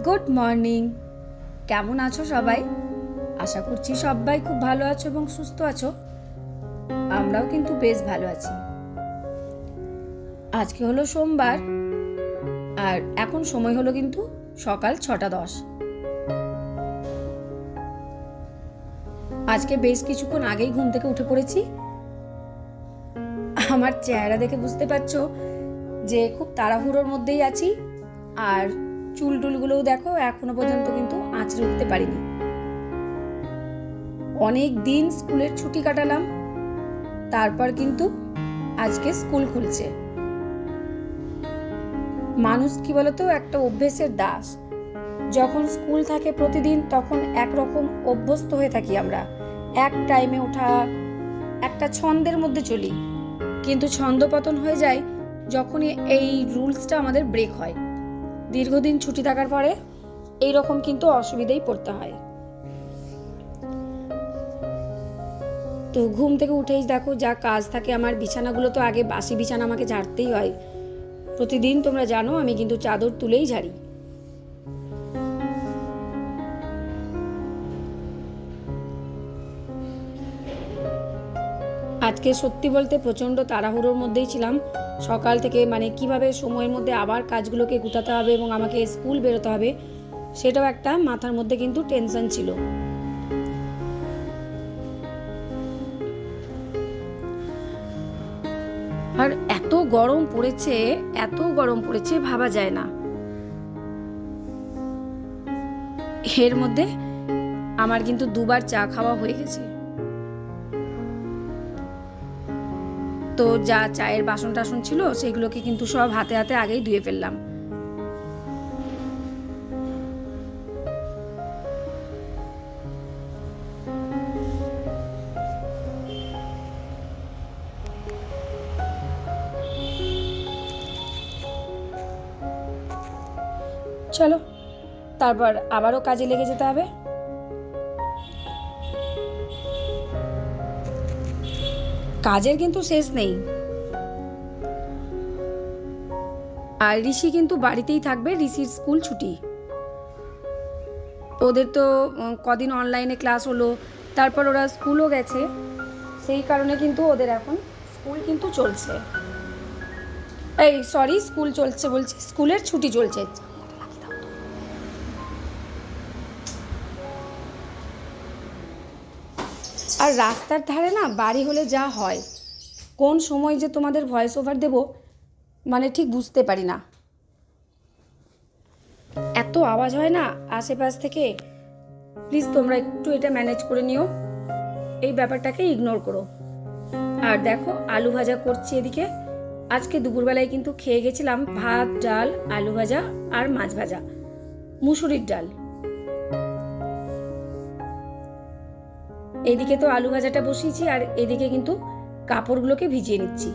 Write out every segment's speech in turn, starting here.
Good morning. কেমন আছো সবাই? আশা করছি সবাই খুব ভালো আছো এবং সুস্থ আছো। আমরাও কিন্তু বেশ ভালো আছি। আজকে হলো সোমবার আর এখন সময় হলো কিন্তু সকাল 6:10। আজকে বেশ কিছুক্ষণ আগেই ঘুম থেকে উঠে পড়েছি। আমার চেহারা দেখে বুঝতে পারছো যে খুব তাড়াহুড়োর মধ্যেই আছি। আর চুল টুলগুলোও দেখো এখনো পর্যন্ত কিন্তু আঁচড়ে উঠতে পারিনি। অনেক দিন স্কুলের ছুটি কাটালাম, তারপর কিন্তু আজকে স্কুল খুলছে। মানুষ কি বলতো, একটা অভ্যেসের দাস। যখন স্কুল থাকে প্রতিদিন তখন একরকম অভ্যস্ত হয়ে থাকি আমরা, এক টাইমে ওঠা, একটা ছন্দের মধ্যে চলি। কিন্তু ছন্দপতন হয়ে যায় যখনই এই রুলসটা আমাদের ব্রেক হয়। দীর্ঘদিন ছুটি থাকার পরে এইরকম কিন্তু অসুবিধায় পড়তে হয়। তো ঘুম থেকে উঠেই দেখো যা কাজ থাকে আমার, বিছানাগুলো তো আগে বাসি বিছানা আমাকে ঝাড়তেই হয়। প্রতিদিন তোমরা জানো আমি কিন্তু চাদর তুলেই ঝাড়ি। আজকে সত্যি বলতে প্রচণ্ড তাড়াহুড়োর মধ্যেই ছিলাম সকাল থেকে। কিভাবে সময়ের মধ্যে আবার কাজগুলোকে গুটাতে হবে এবং আমাকে স্কুল বেরোতে হবে, সেটাও একটা মাথার মধ্যে কিন্তু টেনশন ছিল। আর এত গরম পড়েছে, এত গরম পড়েছে ভাবা যায় না। এর মধ্যে আমার কিন্তু দুবার চা খাওয়া হয়ে গেছে। তো যা চায়ের বাসন টাসন ছিল সেগুলোকে কিন্তু সব হাতে হাতে আগেই ধুয়ে ফেললাম। চলো তারপর আবারও কাজে লেগে যেতে হবে। কাজের কিন্তু শেষ নেই। আর ঋষি কিন্তু বাড়িতেই থাকবে, ঋষির স্কুল ছুটি। ওদের তো কদিন অনলাইনে ক্লাস হলো, তারপর ওরা স্কুলও গেছে, সেই কারণে কিন্তু ওদের এখন স্কুল কিন্তু চলছে। স্কুল চলছে বলছি, স্কুলের ছুটি চলছে। আর রাস্তার ধারে না বাড়ি হলে যা হয়, কোন সময় যে তোমাদের ভয়েস ওভার দেবো ঠিক বুঝতে পারি না। এত আওয়াজ হয় না আশেপাশ থেকে। প্লিজ তোমরা একটু এটা ম্যানেজ করে নিও, এই ব্যাপারটাকে ইগনোর করো। আর দেখো আলু ভাজা করছি এদিকে। আজকে দুপুরবেলায় কিন্তু খেয়ে গেছিলাম ভাত, ডাল, আলু ভাজা আর মাছ ভাজা, মুসুরির ডাল। এদিকে তো আলু ভাজাটা বসিয়েছি আর এদিকে কিন্তু কাপড়গুলোকে ভিজিয়ে নিচ্ছি।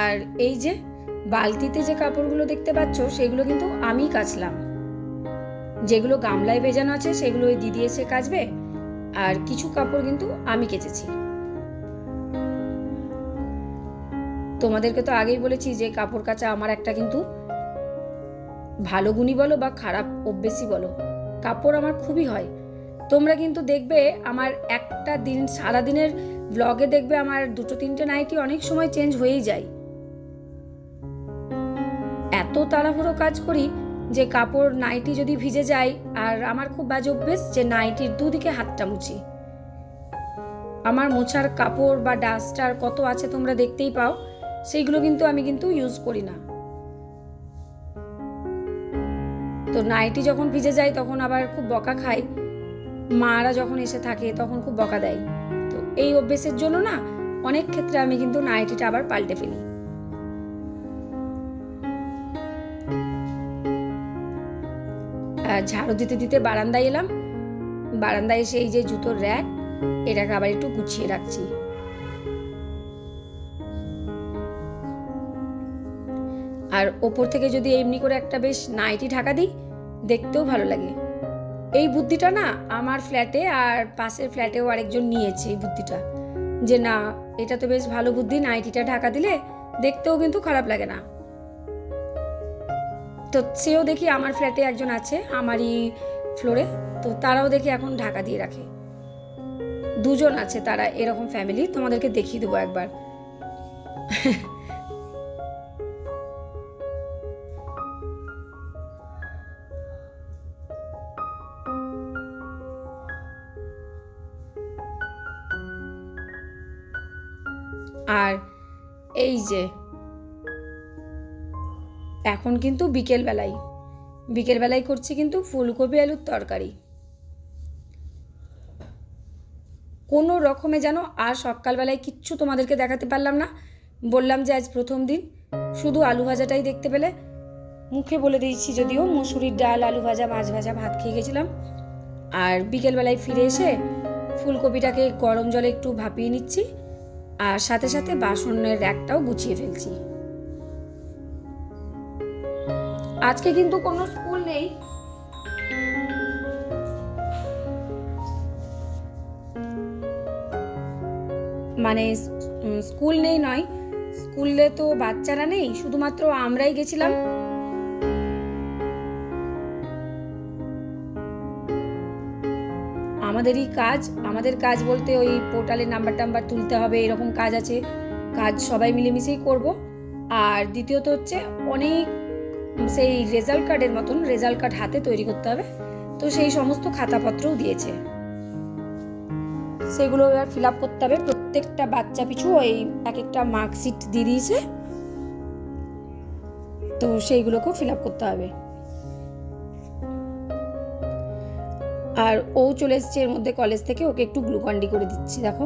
আর এই যে বালতিতে যে কাপড়গুলো দেখতে পাচ্ছ সেগুলো কিন্তু আমি কাচলাম। যেগুলো গামলায় ভেজানো আছে সেগুলো ওই দিদি এসে কাচবে, আর কিছু কাপড় কিন্তু আমি কেচেছি। তোমাদেরকে তো আগেই বলেছি যে কাপড় কাচা আমার একটা কিন্তু ভালো গুণই বলো বা খারাপ অভ্যেসই বলো, কাপড় আমার খুবই হয়। তোমরা কিন্তু দেখবে আমার একটা দিন সারাদিনের ব্লগে দেখবে আমার 2-3টে নাইটি অনেক সময় চেঞ্জ হয়েই যায়। এত তাড়াহুড়ো কাজ করি যে কাপড় নাইটি যদি ভিজে যায়, আর আমার খুব বাজে অভ্যেস যে নাইটির দুদিকে হাতটা মুছি। আমার মোছার কাপড় বা ডাস্টার কত আছে তোমরা দেখতেই পাও, সেইগুলো কিন্তু আমি কিন্তু ইউজ করি না। তো নাইটি যখন ভিজে যায় তখন আবার খুব বকা খাই, মারা যখন এসে থাকে তখন খুব বকা দেয়। তো এই অভ্যেসের জন্য না অনেক ক্ষেত্রে আমি কিন্তু নাইটিটা আবার পাল্টে ফেলি। ঝাড়ু দিতে দিতে বারান্দায় এলাম। বারান্দায় এসে এই যে জুতোর র্যাক, এটাকে আবার একটু গুছিয়ে রাখছি। আর ওপর থেকে যদি এমনি করে একটা বেশ নাইটি ঢাকা দিই, দেখতেও ভালো লাগে। এই বুদ্ধিটা না আমার ফ্ল্যাটে আর পাশের ফ্ল্যাটেও আরেকজন নিয়েছে এই বুদ্ধিটা, যে না এটা তো বেশ ভালো বুদ্ধি, নাইটিটা ঢাকা দিলে দেখতেও কিন্তু খারাপ লাগে না। তো সেও দেখি আমার ফ্ল্যাটে একজন আছে আমারই ফ্লোরে, তো তারাও দেখি এখন ঢাকা দিয়ে রাখে। দুজন আছে তারা এরকম ফ্যামিলি, তোমাদেরকে দেখিয়ে দেবো একবার। আর এই যে এখন কিন্তু বিকেলবেলায় করছি কিন্তু ফুলকপি আলুর তরকারি। কোনো রকমে যেন আর সকালবেলায় কিচ্ছু তোমাদেরকে দেখাতে পারলাম না, বললাম যে আজ প্রথম দিন, শুধু আলু ভাজাটাই দেখতে পেলে। মুখে বলে দিয়েছি যদিও, মুসুরির ডাল, আলু ভাজা, মাছ ভাজা, ভাত খেয়ে গেছিলাম। আর বিকেলবেলায় ফিরে এসে ফুলকপিটাকে গরম জলে একটু ভাপিয়ে নিচ্ছি, আর সাথে সাথে বাসনের র্যাকটাও গুছিয়ে ফেলছি। আজকে কিন্তু কোনো স্কুল নেই, মানে স্কুল নেই নয়, স্কুলে তো বাচ্চারা নেই, শুধুমাত্র আমরাই গেছিলাম। আমাদের কাজ বলতে ওই পোর্টালের নাম্বার তুলতে হবে, এরকম কাজ আছে। কাজ সবাই মিলেমিশেই করব। আর দ্বিতীয়ত হচ্ছে অনেক সেই রেজাল্ট কার্ডের মতন রেজাল্ট কার্ড হাতে তৈরি করতে হবে, তো সেই সমস্ত খাতাপত্রও দিয়েছে, সেগুলো এবার ফিল আপ করতে হবে। প্রত্যেকটা বাচ্চা পিছু ওই এক একটা মার্কশিট দিয়ে দিয়েছে, তো সেইগুলোকেও ফিল আপ করতে হবে। আর ও চলে এসছে এর মধ্যে কলেজ থেকে, ওকে একটু গ্লুকন্ডি করে দিচ্ছি। দেখো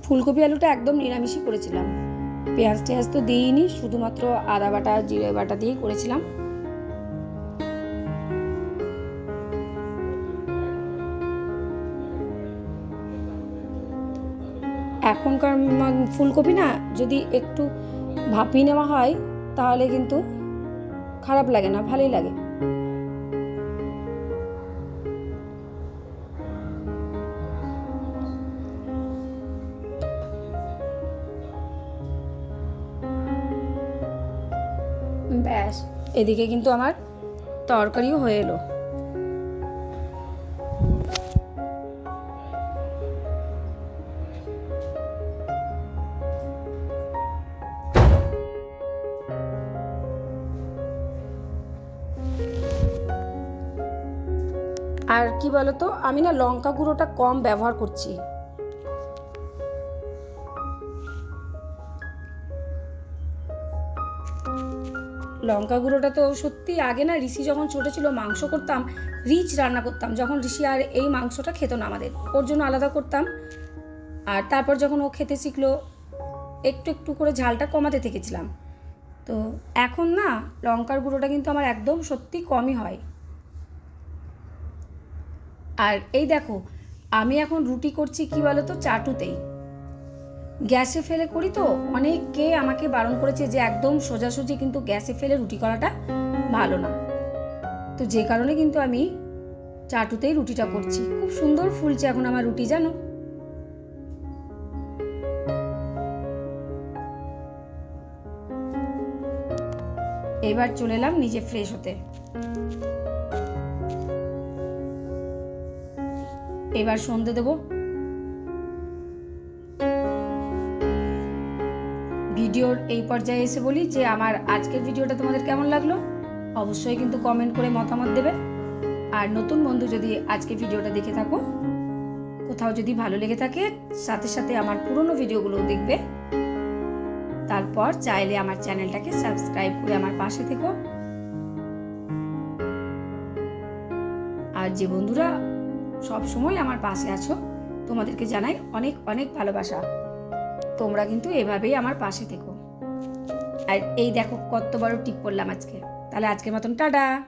ফুলকপি আলুটা একদম নিরামিষই করেছিলাম, পেঁয়াজ টেয়াজ তো দিইনি, শুধুমাত্র আদা বাটা জিরে বাটা দিয়েই করেছিলাম। এখনকার ফুলকপি না যদি একটু ভাপিয়ে নেওয়া হয় তাহলে কিন্তু খারাপ লাগে না, ভালোই লাগে। ব্যাস, এদিকে কিন্তু আমার তরকারিও হয়ে এলো। আর কি বলতো, আমি না লঙ্কা গুঁড়োটা কম ব্যবহার করছি। লঙ্কা গুঁড়োটা তো সত্যি আগে না ঋষি যখন ছোটো ছিল মাংস করতাম, রিচ রান্না করতাম, যখন ঋষি আর এই মাংসটা খেত না আমাদের, ওর জন্য আলাদা করতাম। আর তারপর যখন ও খেতে শিখলো একটু একটু করে ঝালটা কমাতে থেকেছিলাম। তো এখন না লঙ্কার গুঁড়োটা কিন্তু আমার একদম সত্যি কমই হয়। আর এই দেখো আমি এখন রুটি করছি কি বলতো, চাটুতেই, গ্যাসে ফেলে করি তো। অনেকে আমাকে বারণ করেছে যে একদম সোজাসুজি কিন্তু গ্যাসে ফেলে রুটি করাটা ভালো না, তো যে কারণে কিন্তু আমি চাটুতেই রুটিটা করছি। খুব সুন্দর ফুলছে এখন আমার রুটি, জানো। এবার চলে এলাম নিজে ফ্রেশ হতে। এবার সন্ধে দেবো। ভিডিওর এই পর্যায়ে এসে বলি যে আমার আজকের ভিডিওটা তোমাদের কেমন লাগলো অবশ্যই কিন্তু কমেন্ট করে মতামত দেবে। আর নতুন বন্ধু যদি আজকে ভিডিওটা দেখে থাকো, কোথাও যদি ভালো লেগে থাকে, সাথে সাথে আমার পুরনো ভিডিওগুলো দেখবে। তারপর চাইলে আমার চ্যানেলটাকে সাবস্ক্রাইব করে আমার পাশে থেকো। আর যে বন্ধুরা সব সময় আমার পাশে আছো তোমাদেরকে জানাই অনেক অনেক ভালোবাসা। তোমরা কিন্তু এভাবেই আমার পাশে থেকো। আর এই দেখো কত বড় টিপ পড়লাম আজকে। তাহলে আজকের মতন টাটা।